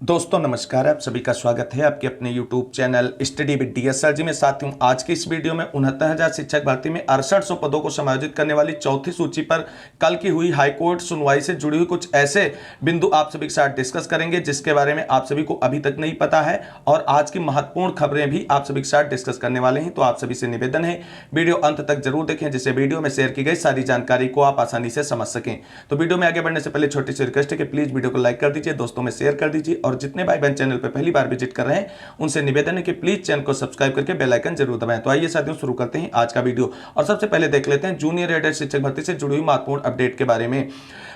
दोस्तों नमस्कार, आप सभी का स्वागत है आपके अपने YouTube channel study with DSR ji में। साथियों, आज की इस वीडियो में 69,000 शिक्षक भर्ती में 6800 पदों को समायोजित करने वाली चौथी सूची पर कल की हुई हाईकोर्ट सुनवाई से जुड़ी हुई कुछ ऐसे बिंदु आप सभी के साथ डिस्कस करेंगे जिसके बारे में आप सभी को अभी तक नहीं पता है, और आज की महत्वपूर्ण खबरें भी आप सभी के साथ डिस्कस करने वाले हैं। तो आप सभी से निवेदन है, वीडियो अंत तक जरूर देखें जिससे वीडियो में शेयर की गई सारी जानकारी को आप आसानी से समझ सकें। तो वीडियो में आगे बढ़ने से पहले छोटी सी रिक्वेस्ट है कि प्लीज वीडियो को लाइक कर दीजिए, दोस्तों में शेयर कर दीजिए, और जितने भाई बहन चैनल पर पहली बार विजिट कर रहे हैं उनसे निवेदन है कि प्लीज चैनल को सब्सक्राइब करके बेल आइकन जरूर दबाएं। तो आइए साथियों शुरू करते हैं आज का वीडियो, और सबसे पहले देख लेते हैं जूनियर एडेड शिक्षक भर्ती से जुड़ी हुई महत्वपूर्ण अपडेट के बारे में।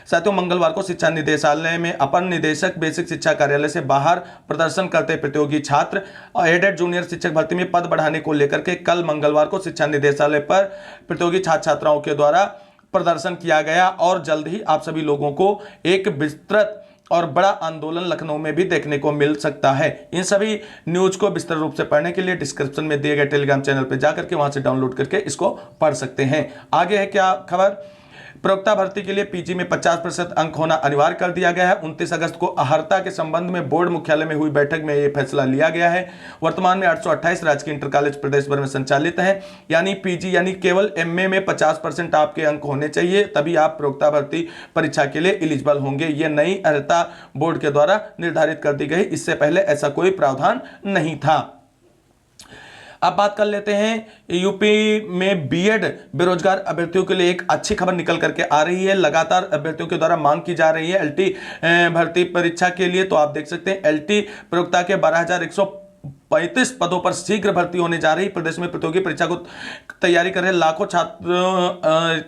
साथियों, मंगलवार को शिक्षा निदेशालय में अपर निदेशक बेसिक शिक्षा कार्यालय से बाहर प्रदर्शन करते प्रतियोगी छात्र एडेड जूनियर शिक्षक भर्ती में पद बढ़ाने को लेकर के कल मंगलवार को शिक्षा निदेशालय पर प्रतियोगी छात्र छात्राओं के द्वारा प्रदर्शन किया गया, और जल्द ही आप सभी लोगों को एक विस्तृत और बड़ा आंदोलन लखनऊ में भी देखने को मिल सकता है। इन सभी न्यूज को विस्तृत रूप से पढ़ने के लिए डिस्क्रिप्शन में दिए गए टेलीग्राम चैनल पर जाकर के वहां से डाउनलोड करके इसको पढ़ सकते हैं। आगे है क्या खबर, प्रवक्ता भर्ती के लिए पीजी में 50% अंक होना अनिवार्य कर दिया गया है। 29 अगस्त को अहर्ता के संबंध में बोर्ड मुख्यालय में हुई बैठक में यह फैसला लिया गया है। वर्तमान में 828 राजकीय इंटर कॉलेज प्रदेश भर में संचालित है, यानी पीजी यानी केवल एमए में 50% आपके अंक होने चाहिए, तभी आप प्रवक्ता भर्ती परीक्षा के लिए एलिजिबल होंगे। यह नई अहर्ता बोर्ड के द्वारा निर्धारित कर दी गई, इससे पहले ऐसा कोई प्रावधान नहीं था। अब बात कर लेते हैं, यूपी में बीएड बेरोजगार अभ्यर्थियों के लिए एक अच्छी खबर निकल करके आ रही है। लगातार अभ्यर्थियों के द्वारा मांग की जा रही है एलटी भर्ती परीक्षा के लिए। तो आप देख सकते हैं एलटी प्रवक्ता के 12,135 पदों पर शीघ्र भर्ती होने जा रही। प्रदेश में प्रतियोगी परीक्षा को तैयारी कर रहे लाखों छात्रों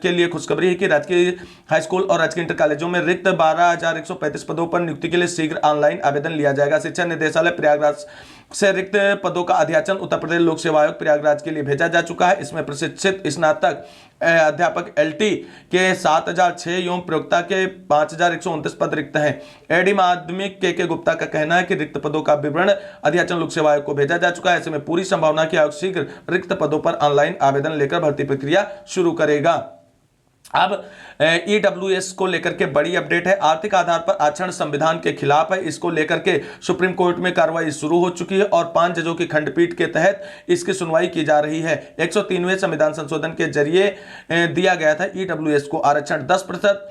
के लिए खुशखबरी है कि राजकीय हाई स्कूल और राजकीय इंटर कॉलेजों में रिक्त 12,135 पदों पर नियुक्ति के लिए शीघ्र ऑनलाइन आवेदन लिया जाएगा। शिक्षा निदेशालय प्रयागराज से रिक्त पदों का अध्याचन उत्तर प्रदेश लोक सेवा आयोग प्रयागराज के लिए भेजा जा चुका है। इसमें प्रशिक्षित स्नातक अध्यापक एलटी के 7,006 एवं प्रवक्ता के 5,129 पद रिक्त हैं। एडी माध्यमिक के गुप्ता का कहना है कि रिक्त पदों का विवरण अध्याचन लोक सेवा आयोग को भेजा जा चुका है। ऐसे में पूरी संभावना कि आयोग शीघ्र रिक्त पदों पर ऑनलाइन आवेदन लेकर भर्ती प्रक्रिया शुरू करेगा। अब ईडब्ल्यूएस को लेकर के बड़ी अपडेट है। आर्थिक आधार पर आरक्षण संविधान के खिलाफ है, इसको लेकर के सुप्रीम कोर्ट में कार्रवाई शुरू हो चुकी है और 5 जजों की खंडपीठ के तहत इसकी सुनवाई की जा रही है। 103वें संविधान संशोधन के जरिए दिया गया था ईडब्ल्यूएस को आरक्षण। 10%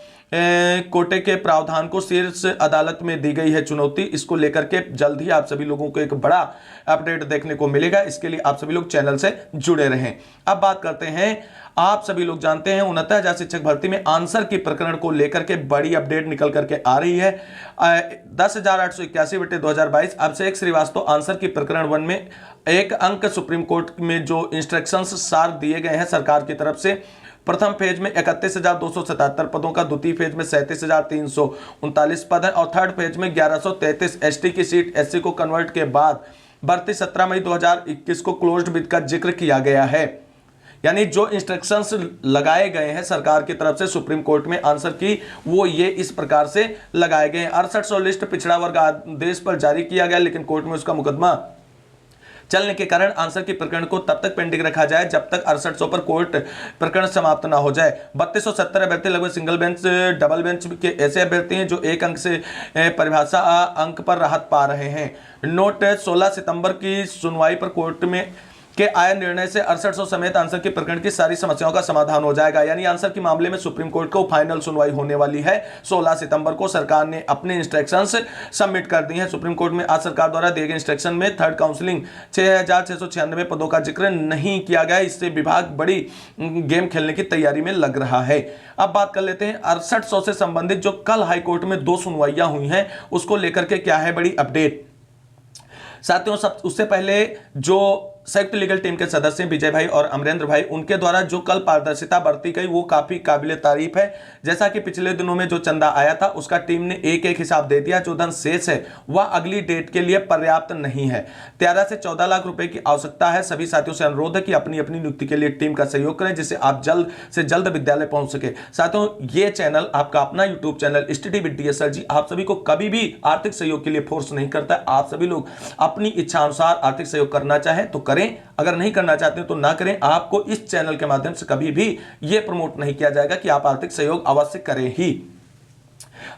कोटे के प्रावधान को शीर्ष अदालत में दी गई है चुनौती। इसको लेकर के जल्द ही आप सभी लोगों को एक बड़ा अपडेट देखने को मिलेगा, इसके लिए आप सभी लोग चैनल से जुड़े रहें। अब बात करते हैं, आप सभी लोग जानते हैं 69,000 शिक्षक भर्ती में आंसर की प्रकरण को लेकर के बड़ी अपडेट निकल करके आ रही है। 10,881/2022 अभिषेक श्रीवास्तव आंसर की प्रकरण 1 में 1 अंक सुप्रीम कोर्ट में जो इंस्ट्रक्शंस सार दिए गए हैं सरकार की तरफ से। प्रथम फेज में 31,277 पदों का, द्वितीय फेज में 37,339 पद है, और थर्ड फेज में 1,133 एसटी की सीट एससी को कन्वर्ट के बाद भर्ती 17 मई 2021 को क्लोज्ड विद का जिक्र किया गया है। यानी जो इंस्ट्रक्शंस लगाए गए हैं सरकार की तरफ से सुप्रीम कोर्ट में आंसर की, वो ये इस प्रकार से लगाए गए हैं। 6800 लिस्ट पिछड़ा वर्ग आदेश पर जारी किया गया, लेकिन कोर्ट में उसका मुकदमा चलने के कारण आंसर की प्रकरण को तब तक पेंडिंग रखा जाए जब तक 6800 पर कोर्ट प्रकरण समाप्त ना हो जाए। 3270 अभ्यर्थी लगभग सिंगल बेंच डबल बेंच के ऐसे अभ्यर्थी हैं जो 1 अंक से परिभाषा अंक पर राहत पा रहे हैं। नोट 16 सितंबर की सुनवाई पर कोर्ट में के आय निर्णय से 6800 समेत आंसर की प्रकरण की सारी समस्याओं का समाधान हो जाएगा। यानी आंसर के मामले में सुप्रीम कोर्ट को फाइनल सुनवाई होने वाली है। 16 सितंबर को सरकार ने अपने इंस्ट्रक्शंस सबमिट कर दी हैं सुप्रीम कोर्ट में। आज सरकार द्वारा दिए गए इंस्ट्रक्शन में थर्ड काउंसलिंग 6,696 पदों का जिक्र नहीं किया गया। इससे विभाग बड़ी गेम खेलने की तैयारी में लग रहा है। अब बात कर लेते हैं 6800 से संबंधित जो कल हाईकोर्ट में 2 सुनवाइयां हुई हैं, उसको लेकर के क्या है बड़ी अपडेट। साथियों, उससे पहले जो संयुक्त लीगल टीम के सदस्य विजय भाई और अमरेंद्र भाई, उनके द्वारा जो कल पारदर्शिता बरती गई वो काफी काबिले तारीफ है। जैसा कि पिछले दिनों में जो चंदा आया था उसका टीम ने एक हिसाब दे दिया, जो धन शेष है वह अगली डेट के लिए पर्याप्त नहीं है। 13 से 14 लाख रुपए की आवश्यकता है। सभी साथियों से अनुरोध है कि अपनी अपनी नियुक्ति के लिए टीम का सहयोग करें, जिससे आप जल्द से जल्द विद्यालय पहुंच सके। साथियों, ये चैनल आपका अपना YouTube channel study with DSR ji आप सभी को कभी भी आर्थिक सहयोग के लिए फोर्स नहीं करता। आप सभी लोग अपनी इच्छा अनुसार आर्थिक सहयोग करना चाहें तो करें, अगर नहीं करना चाहते तो ना करें। आपको इस चैनल के माध्यम से कभी भी यह प्रमोट नहीं किया जाएगा कि आप आर्थिक सहयोग अवश्य करें ही।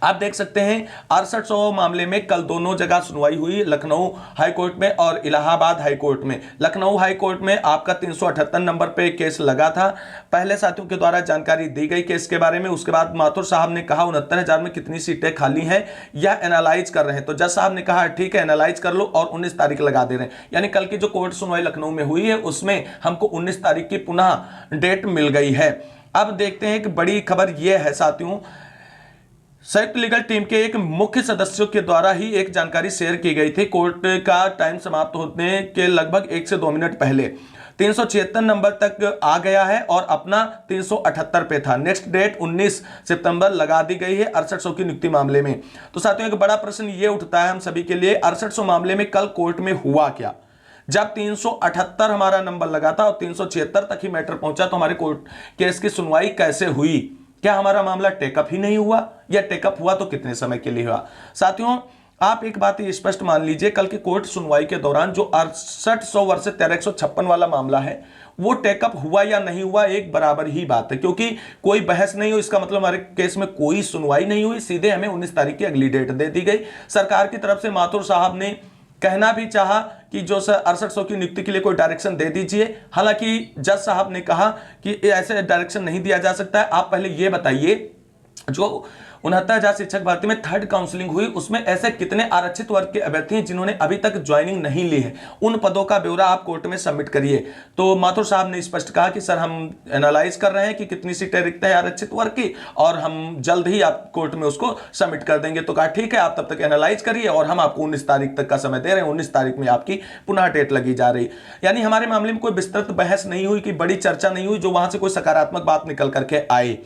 आप देख सकते हैं 6800 मामले में कल दोनों जगह सुनवाई हुई, लखनऊ हाई कोर्ट में और इलाहाबाद हाई कोर्ट में। लखनऊ हाई कोर्ट में आपका 378 नंबर पे केस लगा था। पहले साथियों के द्वारा जानकारी दी गई केस के बारे में, उसके बाद माथुर साहब ने कहा 69,000 में कितनी सीटें खाली हैं यह एनालाइज कर रहे हैं। तो जज साहब ने कहा ठीक है एनालाइज कर लो और 19 तारीख लगा दे रहे हैं। यानी कल की जो कोर्ट सुनवाई लखनऊ में हुई है उसमें हमको 19 तारीख की पुनः डेट मिल गई है। अब देखते हैं कि बड़ी खबर यह है साथियों, संयुक्त लीगल टीम के एक मुख्य सदस्यों के द्वारा ही एक जानकारी शेयर की गई थी। कोर्ट का टाइम समाप्त होने के लगभग 1 से 2 मिनट पहले 376 नंबर तक आ गया है और अपना 378 पे था। नेक्स्ट डेट 19 सितंबर लगा दी गई है 6800 की नियुक्ति मामले में। तो साथियों एक बड़ा प्रश्न ये उठता है हम सभी के लिए, 6800 मामले में कल कोर्ट में हुआ क्या? जब 378 हमारा नंबर लगा था और 376 तक ही मैटर पहुंचा तो हमारे कोर्ट केस की सुनवाई कैसे हुई? क्या हमारा मामला टेकअप ही नहीं हुआ या टेकअप हुआ तो कितने समय के लिए हुआ? साथियों आप एक बात ये स्पष्ट मान लीजिए, कल की कोर्ट सुनवाई के दौरान जो 6800 वर्ष 1356 वाला मामला है वो टेकअप हुआ या नहीं हुआ एक बराबर ही बात है, क्योंकि कोई बहस नहीं हुई। इसका मतलब हमारे केस में कोई सुनवाई नहीं हुई, सीधे हमें 19 तारीख की अगली डेट दे दी गई। सरकार की तरफ से माथुर साहब ने कहना भी चाहा कि जो 6800 की नियुक्ति के लिए कोई डायरेक्शन दे दीजिए, हालांकि जज साहब ने कहा कि ऐसे डायरेक्शन नहीं दिया जा सकता है। आप पहले ये बताइए जो 69,000 शिक्षक भर्ती में थर्ड काउंसलिंग हुई उसमें ऐसे कितने आरक्षित वर्ग के अभ्यर्थी हैं जिन्होंने अभी तक ज्वाइनिंग नहीं ली है? उन पदों का ब्यौरा आप कोर्ट में सबमिट करिए। तो माथुर साहब ने स्पष्ट कहा कि सर हम एनालाइज कर रहे हैं कि कितनी सीटें रिक्त है आरक्षित वर्ग की और हम जल्द ही आप कोर्ट में उसको सबमिट कर देंगे। तो कहा ठीक है आप तब तक एनालाइज करिए और हम आपको 19 तारीख तक का समय दे रहे हैं। 19 तारीख में आपकी पुनः डेट लगी जा रही। यानी हमारे मामले में कोई विस्तृत बहस नहीं हुई, कि बड़ी चर्चा नहीं हुई जो वहां से कोई सकारात्मक बात निकल करके आए।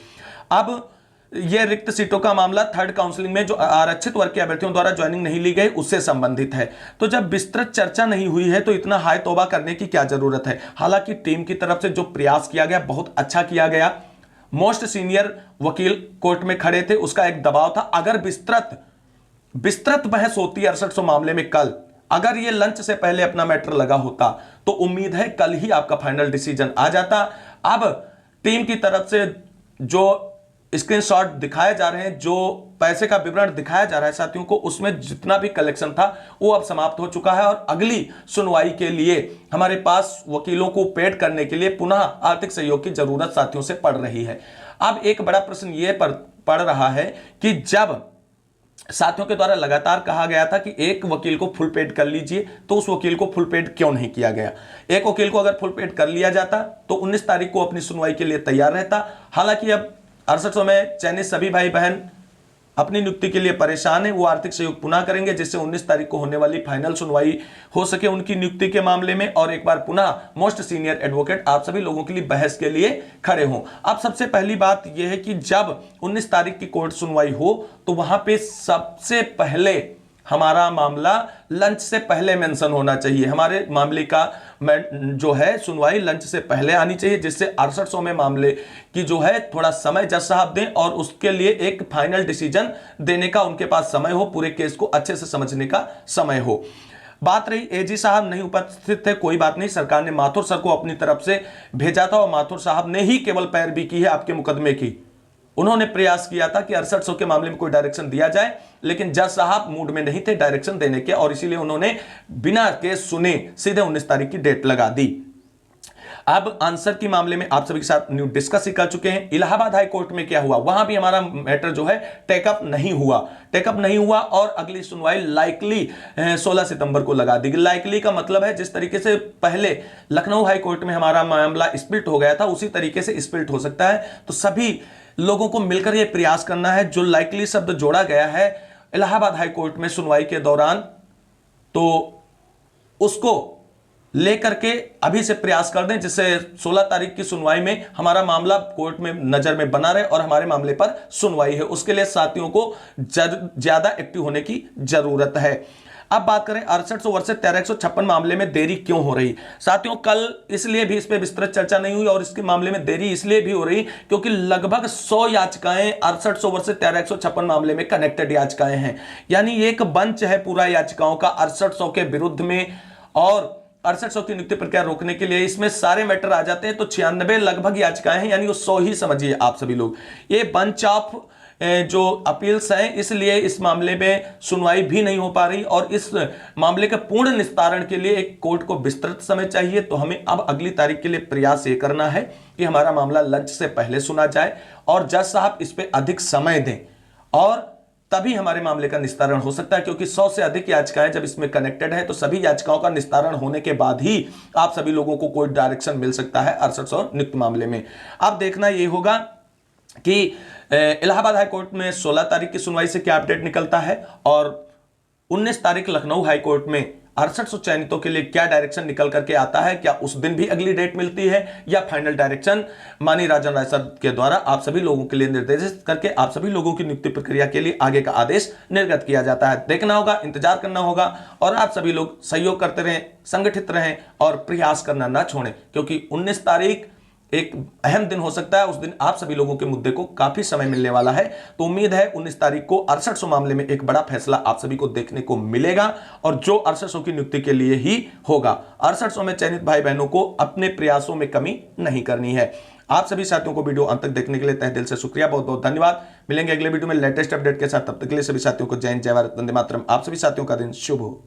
अब यह रिक्त सीटों का मामला थर्ड काउंसलिंग में जो आरक्षित वर्ग के अभ्यर्थियों द्वारा ज्वाइनिंग नहीं ली गई उससे संबंधित है। तो जब विस्तृत चर्चा नहीं हुई है तो इतना हाय तौबा करने की क्या जरूरत है? हालांकि टीम की तरफ से जो प्रयास किया गया बहुत अच्छा किया गया। मोस्ट सीनियर वकील कोर्ट में खड़े थे, उसका एक दबाव था। अगर विस्तृत बहस होती 6800 मामले में कल, अगर ये लंच से पहले अपना मैटर लगा होता तो उम्मीद है कल ही आपका फाइनल डिसीजन आ जाता। अब टीम की तरफ से जो स्क्रीनशॉट दिखाए जा रहे हैं, जो पैसे का विवरण दिखाया जा रहा है साथियों को, उसमें जितना भी कलेक्शन था वो अब समाप्त हो चुका है और अगली सुनवाई के लिए हमारे पास वकीलों को पेड करने के लिए पुनः आर्थिक सहयोग की जरूरत साथियों से पड़ रही है। अब एक बड़ा प्रश्न ये पड़ रहा है कि जब साथियों के द्वारा लगातार कहा गया था कि एक वकील को फुल पेड कर लीजिए, तो उस वकील को फुल पेड क्यों नहीं किया गया? एक वकील को अगर फुल पेड कर लिया जाता तो 19 तारीख को अपनी सुनवाई के लिए तैयार रहता। हालांकि अब 6800 में चयनित सभी भाई बहन अपनी नियुक्ति के लिए परेशान है, वो आर्थिक सहयोग पुनः करेंगे जिससे 19 तारीख को होने वाली फाइनल सुनवाई हो सके उनकी नियुक्ति के मामले में और एक बार पुनः मोस्ट सीनियर एडवोकेट आप सभी लोगों के लिए बहस के लिए खड़े हों। अब सबसे पहली बात यह है कि जब 19 तारीख की कोर्ट सुनवाई हो तो वहां पे सबसे पहले हमारा मामला लंच से पहले मेंशन होना चाहिए। हमारे मामले का जो है सुनवाई लंच से पहले आनी चाहिए, जिससे 6800 में मामले की जो है थोड़ा समय जज साहब दें और उसके लिए एक फाइनल डिसीजन देने का उनके पास समय हो, पूरे केस को अच्छे से समझने का समय हो। बात रही एजी साहब नहीं उपस्थित थे, कोई बात नहीं, सरकार ने माथुर सर को अपनी तरफ से भेजा था और माथुर साहब ने ही केवल पैरवी की है आपके मुकदमे की। उन्होंने प्रयास किया था कि 6800 के मामले में कोई डायरेक्शन दिया जाए, लेकिन जज साहब मूड में नहीं थे डायरेक्शन देने के और इसीलिए उन्होंने बिना केस सुने सीधे 19 तारीख की डेट लगा दी। अब आंसर की मामले में आप सभी के साथ न्यू डिस्कस ही कर चुके हैं। इलाहाबाद हाई कोर्ट में क्या हुआ, वहां भी हमारा मैटर जो है टेकअप नहीं हुआ और अगली सुनवाई लाइकली 16 सितंबर को लगा दी गई। लाइकली का मतलब है जिस तरीके से पहले लखनऊ हाई कोर्ट में हमारा मामला स्प्लिट हो गया था उसी तरीके से स्प्लिट हो सकता है। तो सभी लोगों को मिलकर यह प्रयास करना है। जो लाइकली शब्द जोड़ा गया है इलाहाबाद हाई कोर्ट में सुनवाई के दौरान, तो उसको लेकर के अभी से प्रयास कर दें जिससे 16 तारीख की सुनवाई में हमारा मामला कोर्ट में नजर में बना रहे और हमारे मामले पर सुनवाई है। उसके लिए साथियों को ज्यादा एक्टिव होने की जरूरत है। अब बात करें 6800 वर्ष 1356 मामले में देरी क्यों हो रही? साथियों कल इसलिए भी इस पर विस्तृत चर्चा नहीं हुई और इसके मामले में देरी इसलिए भी हो रही क्योंकि लगभग 100 याचिकाएं 6800 वर्ष 1356 मामले में कनेक्टेड याचिकाएं हैं। यानी एक बंच है पूरा याचिकाओं का 6800 के विरुद्ध में और 6800 की नियुक्ति प्रक्रिया रोकने के लिए इसमें सारे मैटर आ जाते हैं। तो 96 लगभग याचिकाएं हैं, यानी वो 100 ही समझिए आप सभी लोग। ये बंच ऑफ जो अपील्स हैं, इसलिए इस मामले में सुनवाई भी नहीं हो पा रही और इस मामले के पूर्ण निस्तारण के लिए एक कोर्ट को विस्तृत समय चाहिए। तो हमें अब अगली तारीख के लिए प्रयास ये करना है कि हमारा मामला लंच से पहले सुना जाए और जज साहब इस पर अधिक समय दें और तभी हमारे मामले का निस्तारण हो सकता है, क्योंकि 100 से अधिक याचिकाएं जब इसमें कनेक्टेड है तो सभी याचिकाओं का निस्तारण होने के बाद ही आप सभी लोगों को कोई डायरेक्शन मिल सकता है 6800 नियुक्त मामले में। अब देखना यह होगा कि इलाहाबाद हाई कोर्ट में 16 तारीख की सुनवाई से क्या अपडेट निकलता है और 19 तारीख लखनऊ हाई कोर्ट में 6800 चयनितों के लिए क्या डायरेक्शन निकल करके आता है। क्या उस दिन भी अगली डेट मिलती है या फाइनल डायरेक्शन माननीय राजन राय सर के द्वारा आप सभी लोगों के लिए निर्देशित करके आप सभी लोगों की नियुक्ति प्रक्रिया के लिए आगे का आदेश निर्गत किया जाता है। देखना होगा, इंतजार करना होगा और आप सभी लोग सहयोग करते रहें, संगठित रहें और प्रयास करना ना छोड़ें, क्योंकि 19 तारीख एक अहम दिन हो सकता है। उस दिन आप सभी लोगों के मुद्दे को काफी समय मिलने वाला है। तो उम्मीद है 19 तारीख को 6800 मामले में एक बड़ा फैसला आप सभी को देखने को मिलेगा और जो 6800 की नियुक्ति के लिए ही होगा। 6800 में चयनित भाई बहनों को अपने प्रयासों में कमी नहीं करनी है। आप सभी साथियों को वीडियो अंत तक देखने के लिए तहे दिल से शुक्रिया, बहुत बहुत धन्यवाद। मिलेंगे अगले वीडियो में लेटेस्ट अपडेट के साथ, तब तक के लिए सभी साथियों को जय हिंद, जय भारत, वंदे मातरम। आप सभी साथियों का दिन शुभ हो।